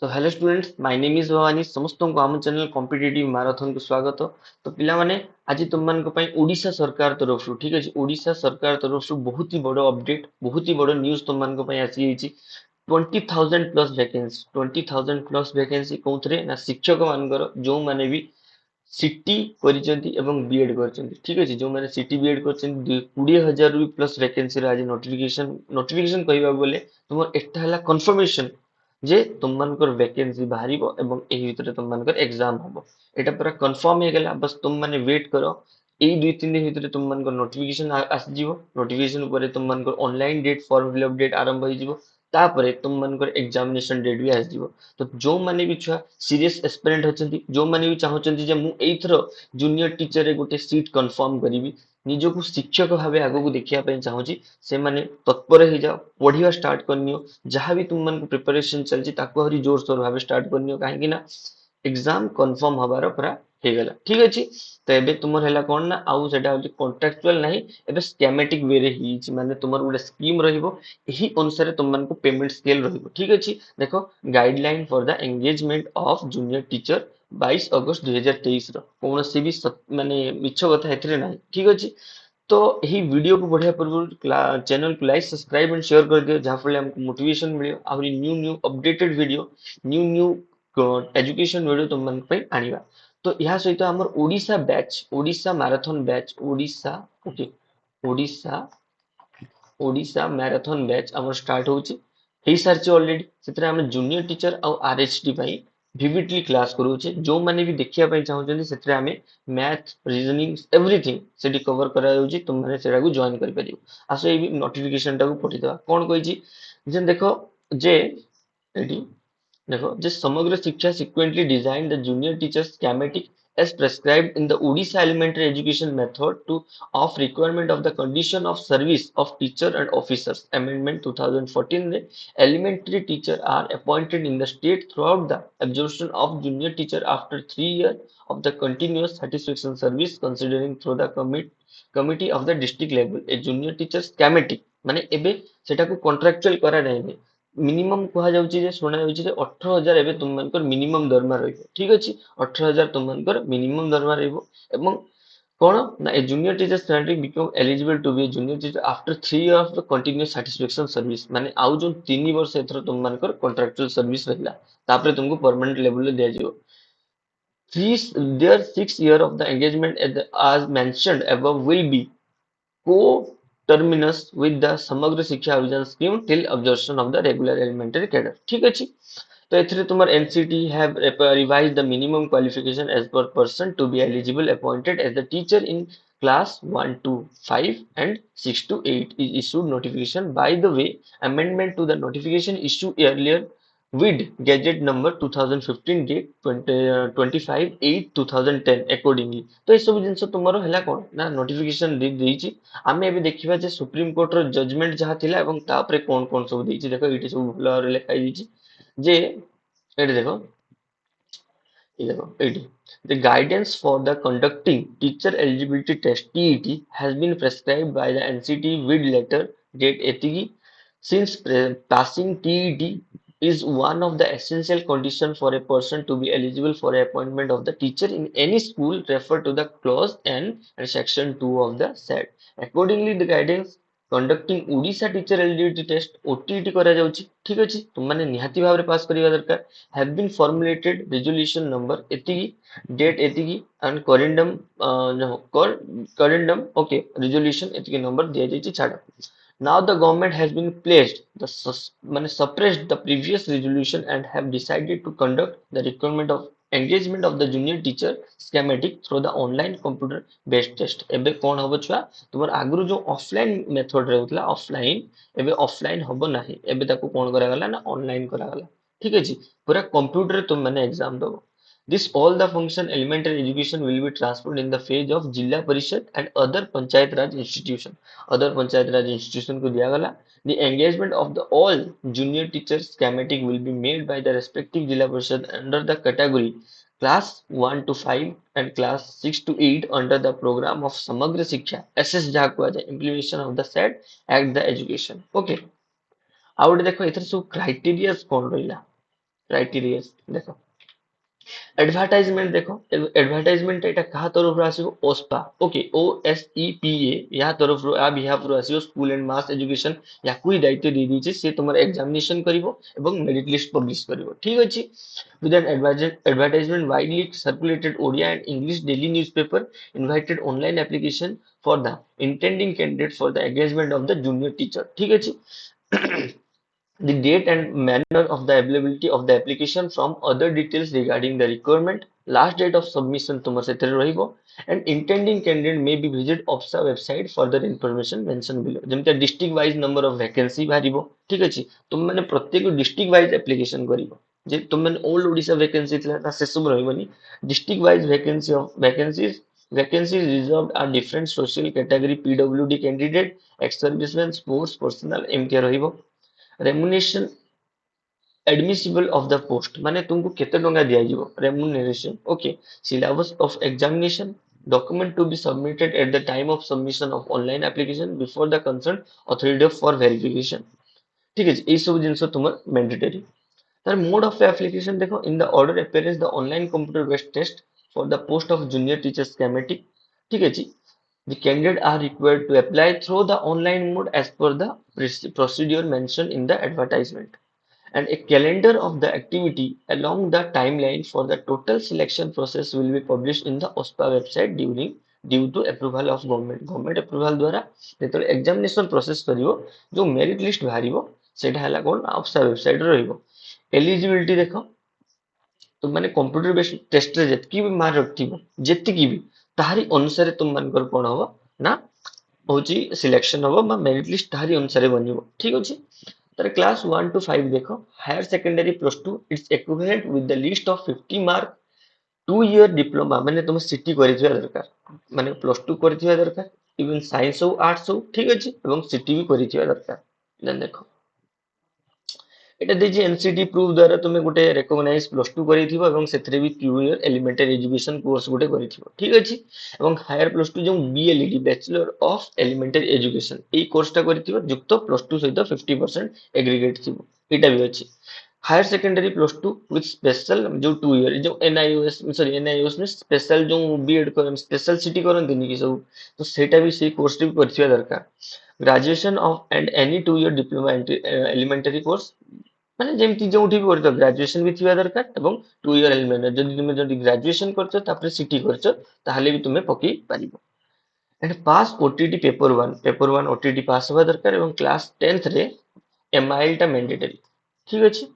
तो hello students, my name is Bhavani. समस्त को आम चैनल कॉम्पिटिटिव मैराथन को स्वागत। तो पिला माने आज तुम मान को पई ओडिशा सरकार तरफ रु ठीक अछि, ओडिशा सरकार तरफ रु बहुत ही बड़ो अपडेट, बहुत ही बड़ो न्यूज़ तुम मान को पई आसी हिची। 20,000 प्लस वैकेंसी, 20,000 प्लस वैकेंसी कोउथरे ना शिक्षक मानकर जो माने भी सिटी करिसेंती एवं बीएड करिसेंती ठीक अछि। जो माने सिटी बीएड करिसेंती 20,000 रु प्लस वैकेंसी रा आज नोटिफिकेशन कहबा बोले तुमर एटा हला कंफर्मेशन जे तुम मानकर वैकेंसी बाहरिबो एवं एही भितरे तुम मानकर एग्जाम हबो। एटा पूरा कंफर्म हे गेला, बस तुम माने वेट करो। एई 2-3 दिन भितरे तुम मानकर नोटिफिकेशन आसी जिवो। नोटिफिकेशन ऊपर तुम मानकर online date form fill up date आरंभ होई जिवो। तापरे तुम मानकर एग्जामिनेशन डेट भी आसी जिवो। तो जो माने भी छुआ सीरियस एस्पिरेंट होचंती, जो माने भी चाहउचंती जे मु एइथरो जूनियर टीचर रे गोटे सीट कंफर्म करिवि, निजको शिक्षक भाबे आगो को देखिया पई चाहूची, से माने तत्पर हे जाओ, पढ़िया स्टार्ट करनियो। जहाँ भी तुम मन को प्रिपरेशन चलची ताको हरी जोर सोर भाबे स्टार्ट करनियो, काहेकि ना एग्जाम कंफर्म हबार पूरा हे गला ठीक अछि। तो एबे तुमर हैला कोन ना आउ सेटा होची कॉन्ट्रैक्चुअल नाही, एबे स्कीमेटिक वे रे हिची, माने तुमर गुडे स्कीम रहिबो। एही अनुसार तुम मन को पेमेंट स्केल रहिबो ठीक अछि। देखो, guideline for the engagement of junior teacher 22 अगस्त 2023 रो कोनोसी भी माने मिछ कथा एथिरे नाही ठीक अछि। तो यही वीडियो को बढ़िया पूर्व चैनल को लाइक सब्सक्राइब एंड शेयर कर दियो, जहाँ फल हमको मोटिवेशन मिले आहुरी new new updated video, new new education video तुम मन पे आनिबा। तो यहाँ सहित हमर Odisha batch, Odisha marathon batch, Odisha okay, Odisha Odisha marathon batch हमर स्टार्ट होची हेई सारची ऑलरेडी। सेतरे हम जूनियर टीचर और आरएचटी भाई विविडली क्लास करूचे। जो माने भी देखिया पई चाहउचंदी सेतरे हमें मैथ रीजनिंग एवरीथिंग सेठी कवर करा जाउची। तुम माने सेटा को जॉइन कर परियो। आसो ए नोटिफिकेशन टा को पठी देबा कोन कहिची जे देखो जे एडी देखो जे समग्र शिक्षा sequentially designed the junior teacher schematic as prescribed in the Odisha elementary education method to of requirement of the condition of service of teacher and officers amendment 2014 में elementary teacher are appointed in the state throughout the absorption of junior teacher after 3 years of the continuous satisfaction service considering through the committee of the district level a junior teacher schematic माने एबे सेटा को contractual करा नहीं, minimum कहा जाउची जे सुना जाउची जे 18,000 एबे तुम मानकर मिनिमम दरमा रहइबो ठीक अछि। 18,000 तुम मानकर मिनिमम दरमा रहइबो एवं कोन ना ए junior teacher standing become eligible to be a junior teacher after 3 years of the continuous satisfaction service, माने आउ जो 3 वर्ष एथरो तुम मानकर कॉन्ट्रैक्चुअल सर्विस रहला, तापरे तुमको परमानेंट लेवल ले दिया जिवो। Three, their 6 year of the engagement as mentioned above will be co-terminus with the समग्र शिक्षा अभियान scheme till absorption of the regular elementary cadre ठीक अछि। तो एथिरे तुम्हार NCT have revised the minimum qualification as per person to be eligible appointed as the teacher in class 1 to 5 and 6 to 8 is issued notification. By the way, amendment to the notification issued earlier with gazette number 2015 date 25/8/2010 accordingly। तो ये सब जिनस तुमरो हैला कोन ना notification दे देइची। आमे एबे देखिबा जे supreme court रो judgement जहा थिला एवं तापरे कोन कोन सब देइची। देखो इटे सब भूला रे लिखाई दिची जे एटे देखो, ये देखो eighty the guidance for the conducting teacher eligibility test TET has been prescribed by the NCT with letter date etigi. Since passing TET is one of the essential conditions for a person to be eligible for appointment of the teacher in any school, refer to the clause N and section 2 of the set. Accordingly, the guidance conducting Odisha teacher eligibility test OTT करा जाउची ठीक अछि। तुम माने निहाती भाबरे पास करिवा दरकार। have been formulated resolution number एतिकी date एतिकी and correndum no correndum okay resolution एतिकी number दिया जाइची छाड़। Now the government has been placed the माने suppressed the previous resolution and have decided to conduct the requirement of engagement of the junior teacher schematic through the online computer based test। एबे कोन हबो छुआ तुमर आगुरु जो offline method रहउतला offline, एबे offline हबो नाही, एबे ताको कोन करा गला ना ऑनलाइन करा गला ठीक अछि। पूरा कंप्यूटर तुम माने एग्जाम दो। This all the function elementary education will be transferred in the phase of Jilla Parishad and other Panchayat Raj institution। other Panchayat Raj institution को दिया गला। The engagement of the all junior teachers schematic will be made by the respective Jilla Parishad under the category class 1 to 5 and class 6 to 8 under the program of Samagra Shiksha SS jaha को जाए implementation of the said act the education। Okay, ଆଉ ଗୋଟେ ଦେଖ ଏଥିରେ ସବୁ criteria କଣ ରହିଲା। Criteria देखो एडवर्टाइजमेंट देखो एडवर्टाइजमेंट एटा कहा तरफ आसीबो ओस्पा ओके OSEPA या तरफ आसीबो स्कूल एंड मास एजुकेशन या कोई दायित्व दे दी से तुम एग्जामिनेशन करिवो एवं मेरिट लिस्ट पब्लिश करिवो ठीक अछि with an advertisement widely circulated Odia and English daily newspaper invited online application for the intending candidate for the engagement of the junior teacher ठीक अछि the date and manner of the availability of the application from other details regarding the requirement last date of submission तुम सेतरे रहिबो and intending candidate may be visit OPSA website further information mentioned below जेमते district wise number of vacancy बाहरिबो ठीक अछि तुम माने प्रत्येक district wise application करिवो जे तुम माने all Odisha vacancy थिला ता से सब रहइबनी district wise vacancy of vacancies reserved are different social category PWD candidate ex servicemen sports personnel एमके रहिबो remuneration admissible of the post माने तुमको केते टंका दिया जिवो remuneration okay syllabus of examination document to be submitted at the time of submission of online application before the concerned authority for verification ठीक है ये सब जिंस तुमर मैंडेटरी तर मोड ऑफ एप्लीकेशन देखो in the order appearance the online computer based test for the post of junior teacher schematic ठीक है जी the candidate are required to apply through the online mode as per the procedure mentioned in the advertisement and a calendar of the activity along the timeline for the total selection process will be published in the OSPA website during due to approval of government approval द्वारा जेतले examination process करिवो जो merit list बाहरिवो सेटा हला कोन OSPA website रहिवो eligibility देखो तो माने computer based test रे जतकी भी mark रखथिबो जतकी भी ताहारी अनुसार तुम मानकर कोन होबो ना होची सिलेक्शन होबो बा मेरिट लिस्ट ताहारी अनुसार बनिवो ठीक अछि तर क्लास 1 to 5 देखो higher secondary plus 2 it's equivalent with the list of 50 mark 2 year diploma माने तुम सिटी करिथिया दरकार माने प्लस 2 करिथिया दरकार इवन साइंस हो आर्ट्स हो ठीक अछि एवं सिटी भी करिथिया दरकार देन देखो এটা ଦେଇଛି ଏନସିଟି ପ୍ରୁଫ୍ ଦ୍ୱାରା ତୁମେ ଗୋଟେ ରେକଗ୍ନାଇଜ ପ୍ଲସ ଟୁ କରିଥିବ ଏବଂ ସେଥିରେ ବି 2 year ଏଲିମେଣ୍ଟାରୀ ଏଜୁକେସନ କୋର୍ସ ଗୋଟେ କରିଥିବ ଠିକ ଅଛି ଏବଂ ହାୟର ପ୍ଲସ ଟୁ ଯୋଉ BLED bachelor of elementary education ଏଇ କୋର୍ସଟା କରିଥିବ ଯୁକ୍ତ ପ୍ଲସ ଟୁ ସହିତ 50% ଏଗ୍ରିଗେଟ ଥିବ ଏଇଟା ବି ଅଛି higher secondary plus two with special जो 2 year जो NIOS सॉरी NIOS में स्पेशल जो बीएड कर स्पेशल सिटी करंती कि सब तो सेटा भी सेही कोर्स भी करथिया दरकार graduation of and any 2 year diploma elementary course माने जेमती जोठी भी करतो ग्रेजुएशन भी थिया दरकार एवं 2 year एलिमेंटरी जदि तुमे जदि ग्रेजुएशन करछो तापर सिटी करछो ताहाले भी तुमे पकी पारिबो and pass OTT paper 1 OTT pass होबा दरकार एवं क्लास 10th रे एमआईएल टा मैंडेटरी ठीक अछि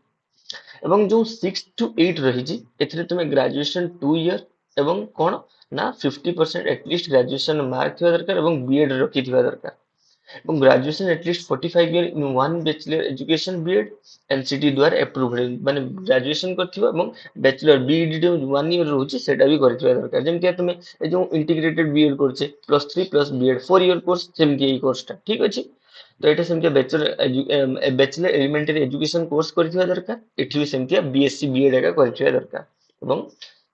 এবং जो 6 to 8 रही एथिरे तुमे ग्रेजुएशन 2 year एवं कोन ना 50% एटलिस्ट ग्रेजुएशन मार्क थिबा दरकार एवं बीएड रखि थिबा दरकार एवं graduation at least 45 year in one bachelor education B Ed NCT द्वारा अप्रूव्ड माने ग्रेजुएशन करथिबो एवं बैचलर बीईडी जो 1 year रहउची सेटा भी करथिबा दरकार जेमति तुमे ए जो इंटीग्रेटेड बीएड करछे +3 प्लस बीएड 4 year कोर्स जेमति एई कोर्सटा ठीक अछि तो एटा सेमति बैचलर एलिमेंटरी एजुकेशन कोर्स करथिबा दरकार एठी भी सेमति बीएससी बीएड एका करथिबा दरकार एवं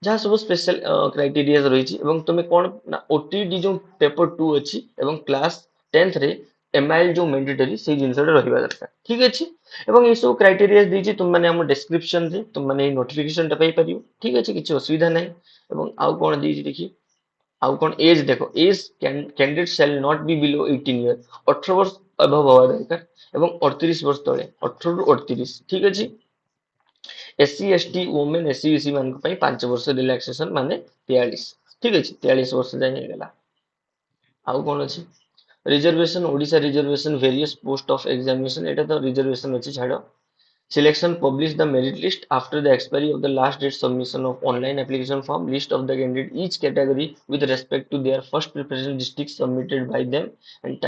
जहाँ सब स्पेशल क्राइटेरिया रही एवं तुमे कोन ना ओटीडी जो पेपर 2 अछि एवं क्लास 10th रे एमआईएल जो मैंडेटरी से जिनसटा रहिबा दरकार ठीक अछि एवं ए सब क्राइटेरिया देछि तुम माने हम डिस्क्रिप्शन रे तुम माने नोटिफिकेशन टा पाई परियो ठीक अछि किछ असुविधा नै एवं आउ कोन देछि देखि आउ कोन एज देखो age candidate shall not be below 18 year 18 वर्ष अबव होवा दरकार एवं 38 वर्ष तळे 18 रु 38 ठीक अछि SC ST women SC BC मान पई 5 वर्ष रिलैक्सेशन माने 43 ठीक अछि 43 वर्ष जाय हे गेला आउ कोन अछि reservation Odisha reservation various post of examination एटा तो रिजर्वेशन अछि छाडो selection publish the merit list after the expiry of the last date submission of online application form list of the candidate each category with respect to their first preparation district submitted by them and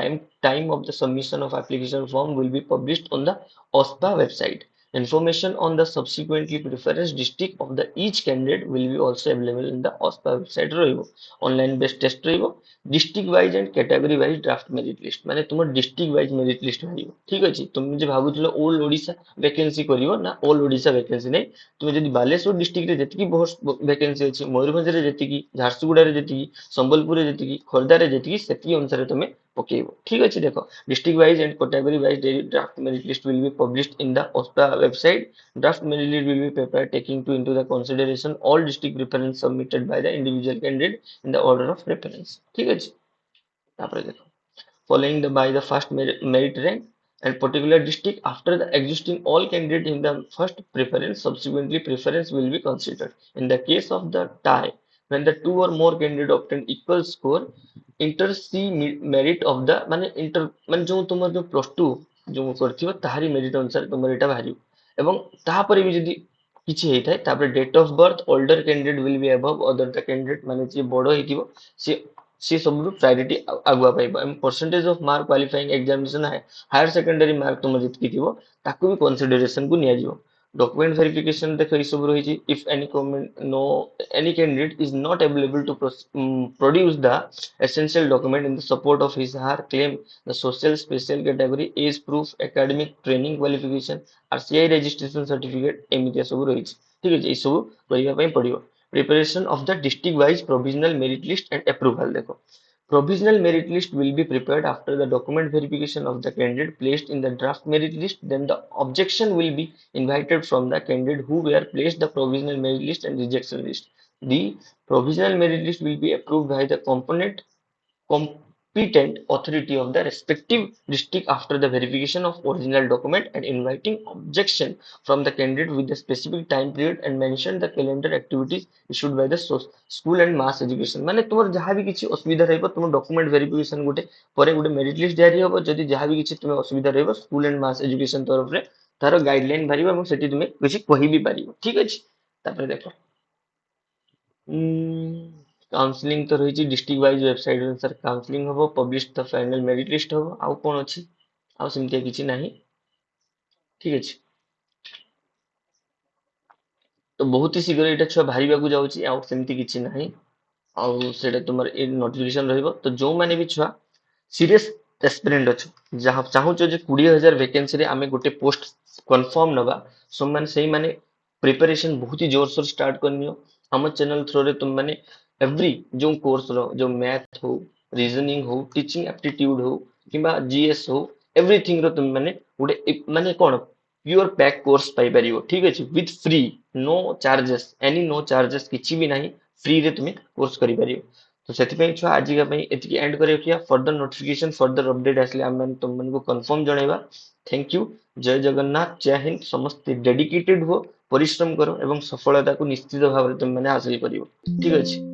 time of the submission of application form will be published on the OSPA website information on the subsequently preference district of the each candidate will be also available in the OSPA website रहिबो online based test रहिबो district wise and category wise draft merit list माने तुम district wise merit list भाइयो ठीक अछि तुम जे भाबुतलो all Odisha vacancy करिवो ना all Odisha vacancy नै तुम जदि बालेश्वर डिस्ट्रिक्ट रे जतिकी बहुत वैकेंसी अछि मयूरभंज रे जतिकी झारसुगुडा रे जतिकी संबलपुर रे जतिकी खोरदा रे जतिकी सेति अनुसार तुम पकेइबो ठीक अछि देखो district wise and category wise draft merit list will be published in the OSPA website. Draft merit list will be prepared taking into the consideration all district preference submitted by the individual candidate in the order of preference ठीक अछि तापर देखो following the by the first merit rank and particular district after the existing all candidate in the first preference subsequently preference will be considered in the case of the tie when the two or more candidate obtain equal score inter c merit of the माने inter माने जो तुम जो plus two जो करथिबो ताहारी merit अनुसार तुम एटा भारी एवं ताहापर भी जदी किछि हेइ थाए तापर date of birth older candidate will be above other the candidate माने जे बडो हेतिबो से सब प्रायोरिटी आगुआ पाइबो एम percentage of mark qualifying examination है हायर सेकेंडरी मार्क तुम जितकी थिबो ताकू भी कंसीडरेशन को निया जिवो डॉक्यूमेंट वेरिफिकेशन देखो ई सब रही if any comment no any candidate is not available to produce the essential document in the support of his her claim the social special category age proof academic training qualification RCI registration certificate एमितिया सब रही ठीक है ये सब करिया पई पड़ियो preparation of the district wise provisional merit list and approval देखो provisional merit list will be prepared after the document verification of the candidate placed in the draft merit list then the objection will be invited from the candidate who were placed the provisional merit list and rejection list the provisional merit list will be approved by the component competent authority of the respective district after the verification of original document and inviting objection from the candidate with the specific time period and mention the calendar activities issued by the school and mass education माने तुमर जहाँ भी किसी असुविधा रहइबो तुम document verification गोटे परे गोटे मेरिट लिस्ट जारी होबो जदि जहाँ भी किसी तुम असुविधा रहइबो स्कूल एंड मास एजुकेशन तरफ रे तार गाइडलाइन बारिबो एवं सेठी तुमे किछि कहि भी पारिबो ठीक अछि तापर देखो काउंसलिंग तो रही डिस्ट्रिक्ट वाइज वेबसाइट अनुसार काउंसलिंग हम publish the final merit list हम आउ कौन अच्छी आउ सेमती किसी ना ठीक अच्छे तो बहुत ही शीघ्र यहाँ छुआ बाहर जाऊँगी आउ सेमती किसी ना आउ से तुम नोटिफिकेशन रहिबो तो जो माने भी छुआ सीरियस एस्पिरेंट अच्छो जहाँ चाहूँ जे 20,000 वैकेंसी रे आमे गोटे पोस्ट कंफर्म नबा सो माने सही माने प्रिपरेशन बहुत ही जोर सोर स्टार्ट करनियो हम चैनल थ्रू रे तुम माने एवरी जो कोर्स रो जो मैथ हो रीजनिंग हो टीचिंग एप्टीट्यूड हो किबा जीएस हो एवरीथिंग रो तुम माने गोटे माने कोन प्योर पैक कोर्स पाई परियो ठीक अछि with free no charges any no charges किछि भी नाही फ्री रे तुम कोर्स करि परियो तो से छुआ आज एतिकी एंड कर रखिया फर्दर नोटिफिकेशन फर्दर अपडेट आसले आम तुम मन को कंफर्म जनइबा थैंक यू जय जगन्नाथ जय हिंद समस्त डेडिकेटेड हो परिश्रम करो एवं सफलता को निश्चित भाव तुम मैंने हासिल करियो ठीक अछि।